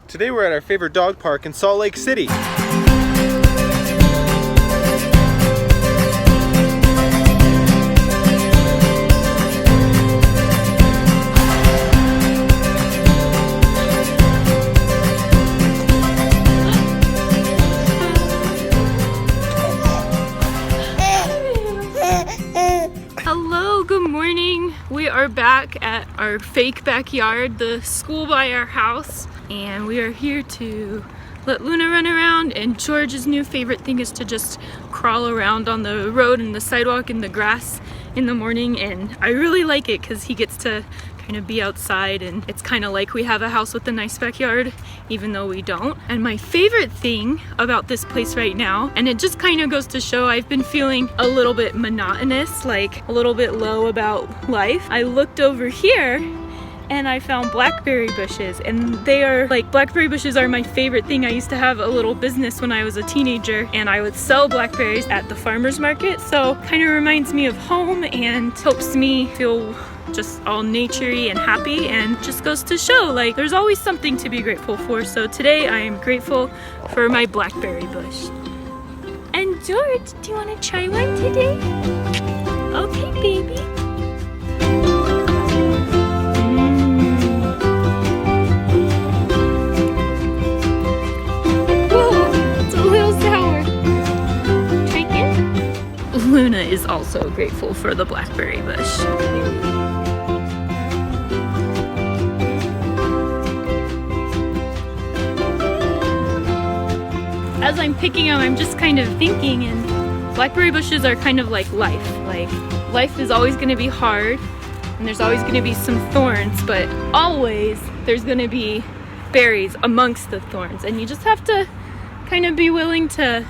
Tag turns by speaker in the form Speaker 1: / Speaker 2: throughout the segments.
Speaker 1: Today we're at our favorite dog park in Salt Lake City.
Speaker 2: Hello, good morning. We are back at our fake backyard, the school by our house, and we are here to let Luna run around. And George's new favorite thing is to just crawl around on the road and the sidewalk and the grass in the morning, and I really like it because he gets to kind of be outside, and it's kind of like we have a house with a nice backyard even though we don't. And my favorite thing about this place right now, and it just kind of goes to show I've been feeling a little bit monotonous, like a little bit low about life, I looked over here and I found blackberry bushes, and they are like, blackberry bushes are my favorite thing. I used to have a little business when I was a teenager and I would sell blackberries at the farmer's market, so kind of reminds me of home and helps me feel just all naturey and happy, and just goes to show like there's always something to be grateful for. So today I am grateful for my blackberry bush. And George, do you want to try one today? Okay, baby. Luna is also grateful for the blackberry bush. As I'm picking them, I'm just kind of thinking, and blackberry bushes are kind of like life. Like, life is always going to be hard, and there's always going to be some thorns, but always there's going to be berries amongst the thorns, and you just have to kind of be willing to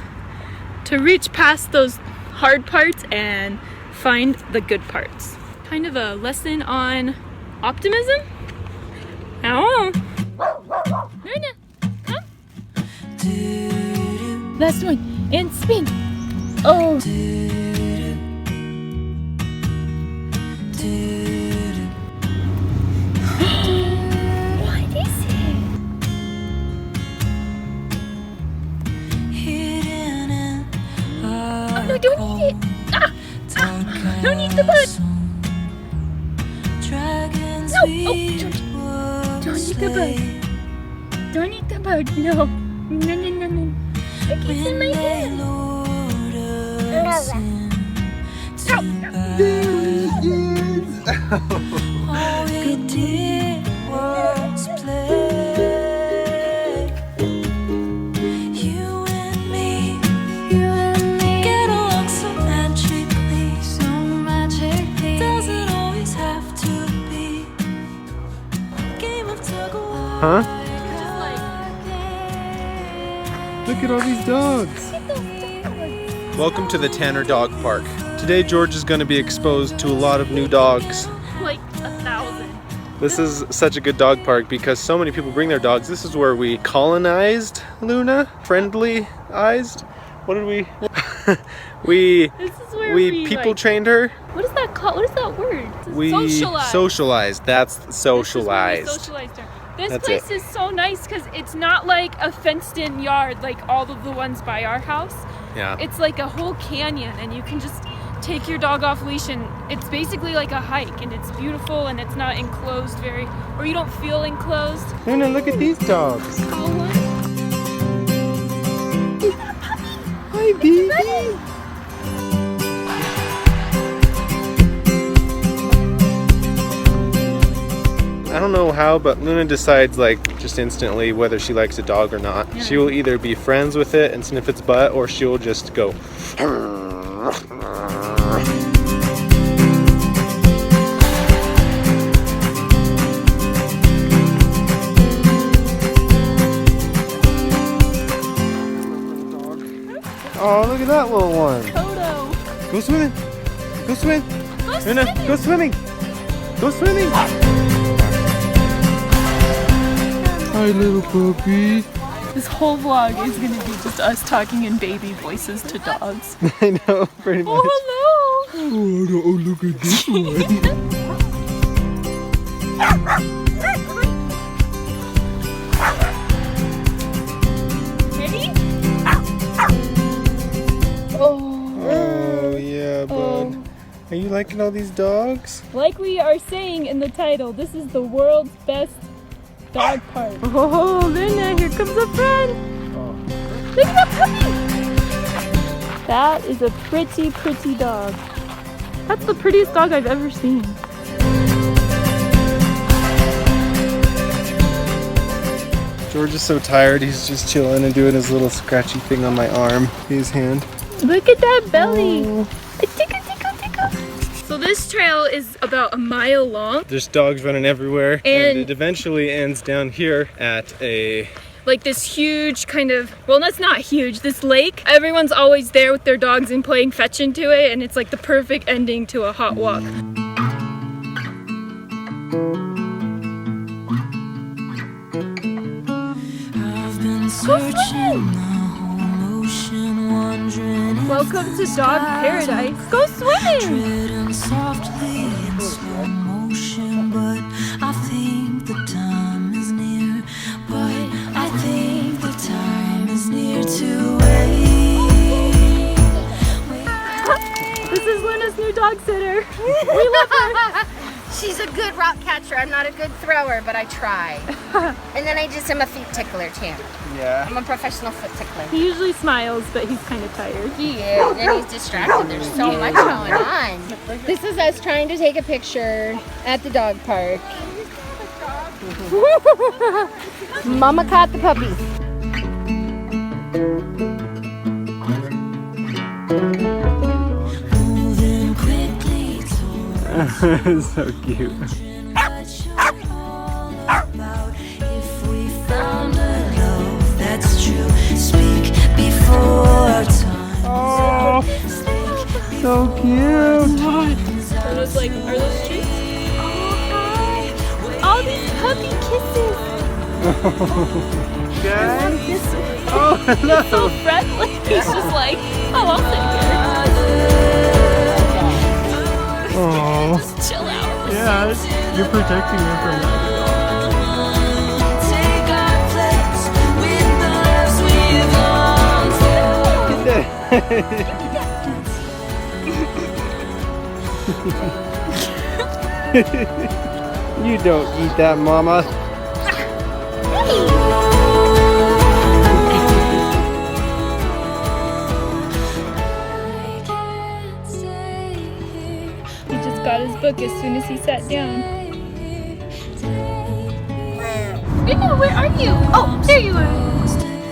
Speaker 2: reach past those hard parts and find the good parts. Kind of a lesson on optimism? I don't know. Luna, come. Last one, and spin. Oh. What is it? Oh no, don't eat it. Ah! Don't eat the bud. No. Oh, don't eat the bud. Don't eat the bud. No. No, no, no, no. Look, it's in my hand.
Speaker 3: All we did was play. You and me get along so magically. Doesn't always have to be a game of tug of war.
Speaker 1: Huh? Look at all these dogs. Welcome to the Tanner Dog Park. Today George is going to be exposed to a lot of new dogs.
Speaker 2: Like 1,000.
Speaker 1: This is such a good dog park because so many people bring their dogs. This is where we colonized Luna, friendly-ized. What did we? we people
Speaker 2: like,
Speaker 1: trained her.
Speaker 2: What is that called? What is that word?
Speaker 1: We socialized. That's socialized.
Speaker 2: Socialized her. This place is so nice because it's not like a fenced-in yard like all of the ones by our house.
Speaker 1: Yeah.
Speaker 2: It's like a whole canyon, and you can just take your dog off leash, and it's basically like a hike, and it's beautiful, and it's not enclosed or you don't feel enclosed.
Speaker 1: Luna, look at these dogs.
Speaker 2: Call one.
Speaker 1: Hi, baby. I don't know how, but Luna decides like just instantly whether she likes a dog or not. Yeah. She will either be friends with it and sniff its butt, or she will just go. Oh, look at that little one.
Speaker 2: Kodo.
Speaker 1: Go swimming. Go swim. Luna, go swimming. Go swimming. Hi, little puppy.
Speaker 2: This whole vlog is gonna be just us talking in baby voices to dogs.
Speaker 1: I know, pretty much.
Speaker 2: Oh, hello.
Speaker 1: Oh, look at this one. Are you liking all these dogs?
Speaker 2: Like we are saying in the title, this is the world's best dog park. Oh, Luna, here comes a friend. Look at that puppy. That is a pretty, pretty dog. That's the prettiest dog I've ever seen.
Speaker 1: George is so tired, he's just chilling and doing his little scratchy thing on my arm, his hand.
Speaker 2: Look at that belly. Tickle, tickle, tickle. So this trail is about a mile long.
Speaker 1: There's dogs running everywhere, and it eventually ends down here at
Speaker 2: like this huge kind of, well, that's not huge, this lake. Everyone's always there with their dogs and playing fetch into it, and it's like the perfect ending to a hot walk.
Speaker 3: I've been searching the whole ocean, wandering.
Speaker 2: Welcome to Dog Paradise. Go swimming!
Speaker 3: Treading softly in slow motion, but I think the time is near. But I think the time is near to wait.
Speaker 2: This is Luna's new dog sitter. We love her.
Speaker 4: She's a good rock catcher. I'm not a good thrower, but I try. And then I just am a feet tickler too.
Speaker 1: Yeah.
Speaker 4: I'm a professional foot tickler.
Speaker 2: He usually smiles, but he's kind of tired.
Speaker 4: He is, and he's distracted. There's so much going on. This is us trying to take a picture at the dog park. Mama caught the puppy.
Speaker 3: Moving quickly
Speaker 1: So cute.
Speaker 3: if we found a love that's true. Speak before time.
Speaker 1: Oh, so cute.
Speaker 2: Are those like, are those treats? Oh, hi. All these puppy kisses.
Speaker 1: Guys. Oh,
Speaker 2: He's so friendly. He's just like, oh, I'll sit here.
Speaker 1: Oh.
Speaker 2: Just chill out.
Speaker 1: Yeah, you're protecting them from that.
Speaker 3: Take our place with the lives we've
Speaker 1: You don't eat that, Mama.
Speaker 2: He just got his book as soon as he sat down. Luna, where are you? Oh, there you are.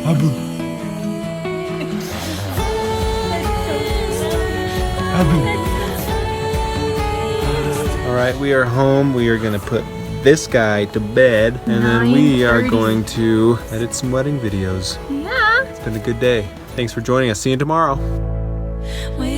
Speaker 1: Abu. Abu. All right, we are home. We are gonna put this guy to bed, and then we are
Speaker 2: 9:30.
Speaker 1: going to edit some wedding videos.
Speaker 2: Yeah.
Speaker 1: It's been a good day. Thanks for joining us. See you tomorrow.
Speaker 3: We